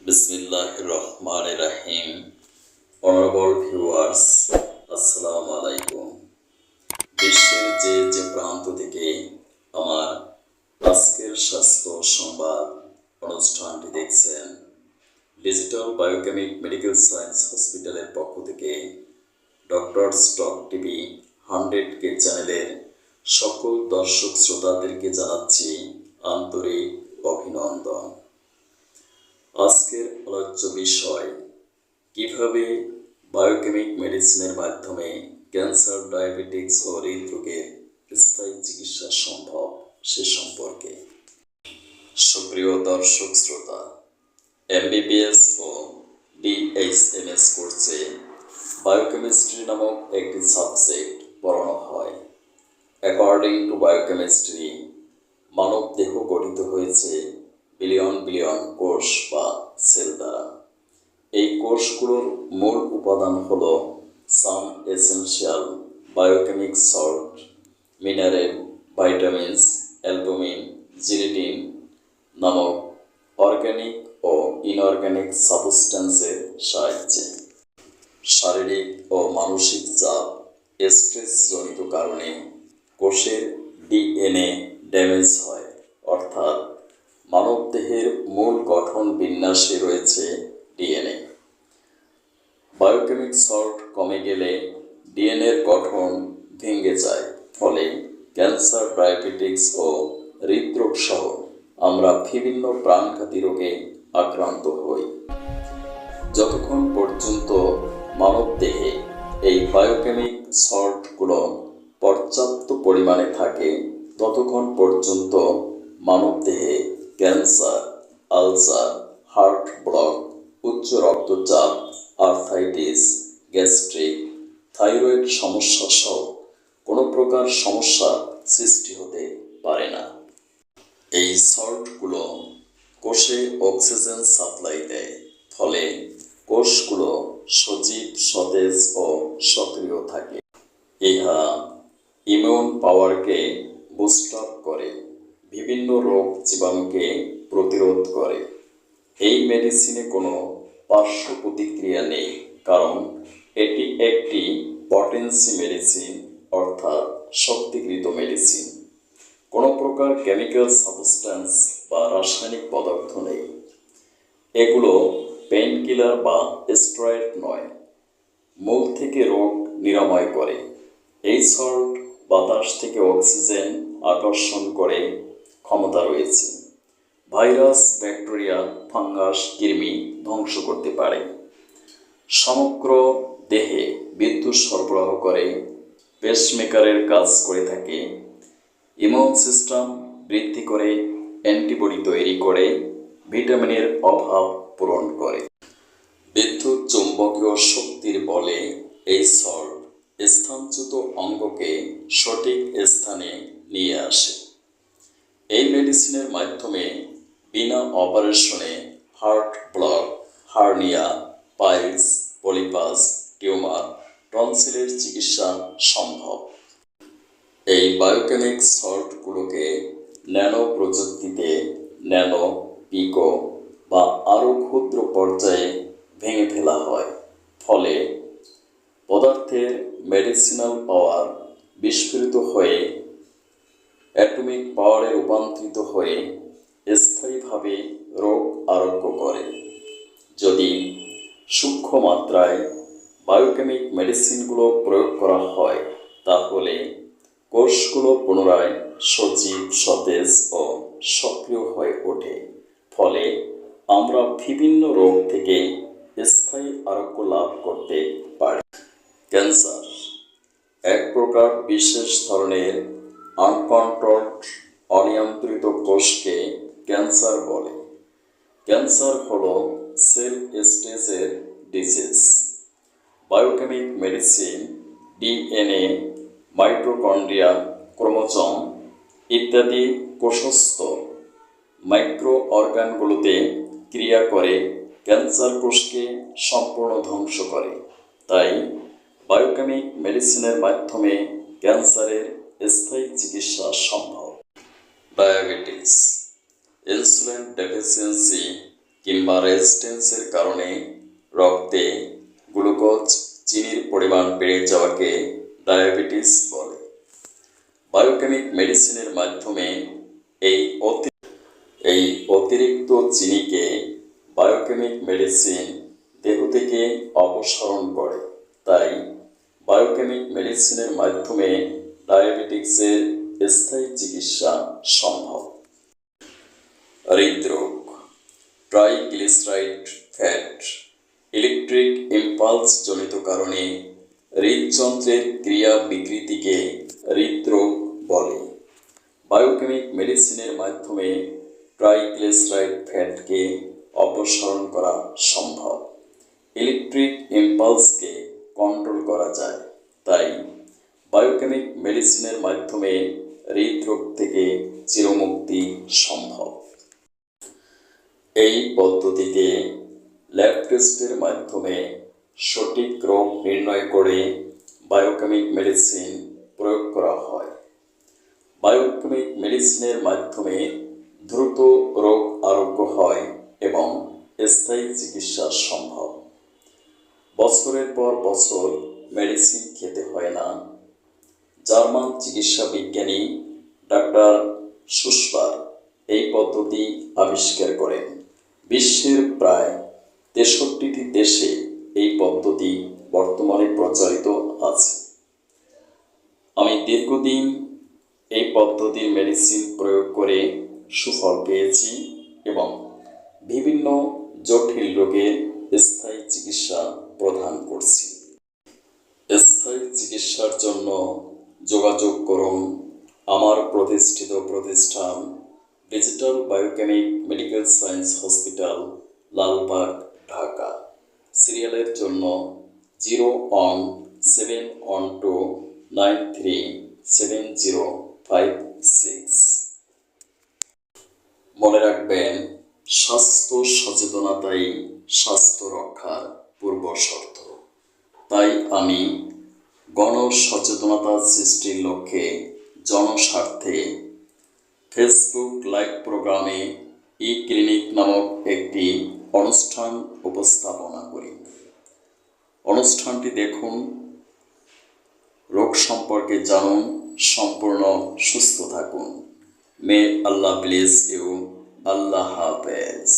বিসমিল্লাহির রহমানির রহিম। Honourable viewers, আসসালামু আলাইকুম। বিশ্বের যে প্রান্ত থেকে আমার আজকের স্বাস্থ্য সংবাদ অনুষ্ঠানটি দেখছেন, ডিজিটাল বায়োকেমিক মেডিকেল সায়েন্স হসপিটালের পক্ষ থেকে ডক্টরস টক টিভি 100K চ্যানেলের সকল দর্শক শ্রোতাদেরকে জানাচ্ছি আন্তরিক অভিনন্দন। আজকের আলোচ্য বিষয়, কিভাবে বায়োকেমিক মেডিসিনের মাধ্যমে ক্যান্সার, ডায়াবেটিক্স ও হৃদরোগের স্থায়ী চিকিৎসা সম্ভব সে সম্পর্কে। সুপ্রিয় দর্শক শ্রোতা, MBBS ও DHMS কোর্সে বায়োকেমিস্ট্রি নামক একটি সাবজেক্ট পড়ানো হয়। অ্যাকর্ডিং টু বায়োকেমিস্ট্রি, মানব দেহ গঠিত হয়েছে বিলিয়ন বিলিয়ন কোষ বা সেল দ্বারা। এই কোষগুলোর মূল উপাদান হল some essential biochemic salt, mineral, vitamins, albumin, gelatin নামক অর্গানিক ও ইনঅর্গানিক সাবস্ট্যান্সের সাহায্যে। শারীরিক ও মানসিক চাপ, স্ট্রেসজনিত কারণে কোষের DNA ড্যামেজ হয়, অর্থাৎ মানবদেহের মূল গঠন বিন্যাসে রয়েছে DNA। বায়োকেমিক সল্ট কমে গেলে ডিএনএর গঠন ভেঙে যায়, ফলে ক্যান্সার, ডায়াবেটিক্স ও হৃদরোগ সহ আমরা বিভিন্ন প্রাণঘাতী রোগে আক্রান্ত হই। যতক্ষণ পর্যন্ত মানবদেহে এই বায়োকেমিক সল্টগুলো পর্যাপ্ত পরিমাণে থাকে, ততক্ষণ পর্যন্ত মানবদেহে ক্যান্সার, আলসার, হার্ট ব্লক, উচ্চ রক্তচাপ, আর্থাইটিস, গ্যাস্ট্রিক, থাইরয়েড সমস্যা সহ কোনো প্রকার সমস্যা সৃষ্টি হতে পারে না। এই সল্টগুলো কোষে অক্সিজেন সাপ্লাই দেয়, ফলে কোষগুলো সজীব, সতেজ ও সক্রিয় থাকে। ইহা ইমিউন পাওয়ারকে বুস্ট আপ করে, বিভিন্ন রোগ জীবাণুকে প্রতিরোধ করে। এই মেডিসিনে কোনো পার্শ্ব প্রতিক্রিয়া নেই, কারণ এটি একটি পটেন্সি মেডিসিন, অর্থাৎ শক্তিকৃত মেডিসিন। কোনো প্রকার কেমিক্যাল সাবস্ট্যান্স বা রাসায়নিক পদার্থ নেই। এগুলো পেইন কিলার বা স্টেরয়েড নয়, মূল থেকে রোগ নিরাময় করে। এই সল্ট বাতাস থেকে অক্সিজেন আকর্ষণ করে ক্ষমতা রয়েছে। ভাইরাস, ব্যাকটেরিয়া, ফাঙ্গাস, কৃমি ধ্বংস করতে পারে। সমগ্র দেহে বিদ্যুৎ সরবরাহ করে, পেসমেকারের কাজ করে থাকে। ইমিউন সিস্টেম বৃদ্ধি করে, অ্যান্টিবডি তৈরি করে, ভিটামিনের অভাব পূরণ করে। বিদ্যুৎ চৌম্বকীয় শক্তির বলে এই সল্ট স্থানচ্যুত অঙ্গকে সঠিক স্থানে নিয়ে আসে। এই মেডিসিনের মাধ্যমে বিনা অপারেশনে heart block, hernia, piles, polypus, tumour, টনসিলের চিকিৎসা সম্ভব। এই বায়োকেমিক সল্টগুলোকে ন্যানো প্রযুক্তিতে ন্যানো, পিকো বা আরও ক্ষুদ্র পর্যায়ে ভেঙে ফেলা হয়, ফলে পদার্থের মেডিসিনাল পাওয়ার বিস্ফোরিত হয়ে অ্যাটমিক পাওয়ারে রূপান্তরিত হয়ে স্থায়ীভাবে রোগ আরোগ্য করে। যদি সূক্ষ্ম মাত্রায় বায়োকেমিক মেডিসিনগুলো প্রয়োগ করা হয়, তাহলে কোষগুলো পুনরায় সজীব, সতেজ ও সক্রিয় হয়ে ওঠে, ফলে আমরা বিভিন্ন রোগ থেকে স্থায়ী আরোগ্য লাভ করতে পারি। ক্যান্সার এক প্রকার বিশেষ ধরনের আনকন্ট্রোলড, অনিয়ন্ত্রিত কোষকে ক্যান্সার বলে। ক্যান্সার হলো সেল স্টেজের disease. Biochemic medicine DNA, mitochondria, chromosome ইত্যাদি কোষস্থ মাইক্রো অর্গানগুলোতে ক্রিয়া করে ক্যান্সার কোষকে সম্পূর্ণ ধ্বংস করে। তাই বায়োকেমিক মেডিসিনের মাধ্যমে ক্যান্সারের স্থায়ী চিকিৎসা সম্ভব। ডায়াবেটিস, ইনসুলিন ডেফিসিয়েন্সি কিংবা রেজিস্ট্যান্সের কারণে রক্তে গ্লুকোজ চিনির পরিমাণ বেড়ে যাওয়াকে ডায়াবেটিস বলে। বায়োকেমিক মেডিসিনের মাধ্যমে এই অতিরিক্ত চিনিকে বায়োকেমিক মেডিসিন দেহ থেকে অপসারণ করে। তাই বায়োকেমিক মেডিসিনের মাধ্যমে ডায়াবেটিক্সের স্থায়ী চিকিৎসা সম্ভব। হৃদরোগ, ট্রাইগ্লিসারাইড ফ্যাট ইলেকট্রিক ইম্পালস জনিত কারণে হৃদযন্ত্রের ক্রিয়া বিকৃতিকে হৃদরোগ বলে। বায়োকেমিক মেডিসিনের মাধ্যমে ট্রাইগ্লিসারাইড ফ্যাটকে অপসারণ করা সম্ভব। ইলেকট্রিক ইম্পালসকে কন্ট্রোল করা যায়। তাই বায়োকেমিক মেডিসিনের মাধ্যমে হৃদরোগ থেকে চিরমুক্তি সম্ভব। এই পদ্ধতিতে ল্যাব টেস্টের মাধ্যমে সঠিক রোগ নির্ণয় করে বায়োকেমিক মেডিসিন প্রয়োগ করা হয়। বায়োকেমিক মেডিসিনের মাধ্যমে দ্রুত রোগ আরোগ্য হয় এবং স্থায়ী চিকিৎসা সম্ভব। বছরের পর বছর মেডিসিন খেতে হয় না। জার্মান চিকিৎসা বিজ্ঞানী ডাক্তার শুসবার এই পদ্ধতি আবিষ্কার করেন। বিশ্বের প্রায় 63টি দেশে এই পদ্ধতি বর্তমানে প্রচলিত আছে। আমি দীর্ঘদিন এই পদ্ধতির মেডিসিন প্রয়োগ করে সুফল পেয়েছি এবং বিভিন্ন জটিল রোগের স্থায়ী চিকিৎসা প্রদান করছি। স্থায়ী চিকিৎসার জন্য যোগাযোগ করুন আমার প্রতিষ্ঠিত প্রতিষ্ঠান digital biochemic medical science hospital, Lalbagh, Dhaka. সিরিয়ালের জন্য 01712937056। মনে রাখবেন, স্বাস্থ্য সচেতনতাই স্বাস্থ্য রক্ষার পূর্ব শর্ত। তাই আমি গণ সচেতনতা সৃষ্টির লক্ষ্যে জনস্বার্থে ফেসবুক লাইভ প্রোগ্রামে ই ক্লিনিক নামক একটি অনুষ্ঠান উপস্থাপনা করি। অনুষ্ঠানটি দেখুন, রোগ সম্পর্কে জানুন, সম্পূর্ণ সুস্থ থাকুন। মে আল্লাহ ব্লেস ইউ। আল্লাহ হাফেজ।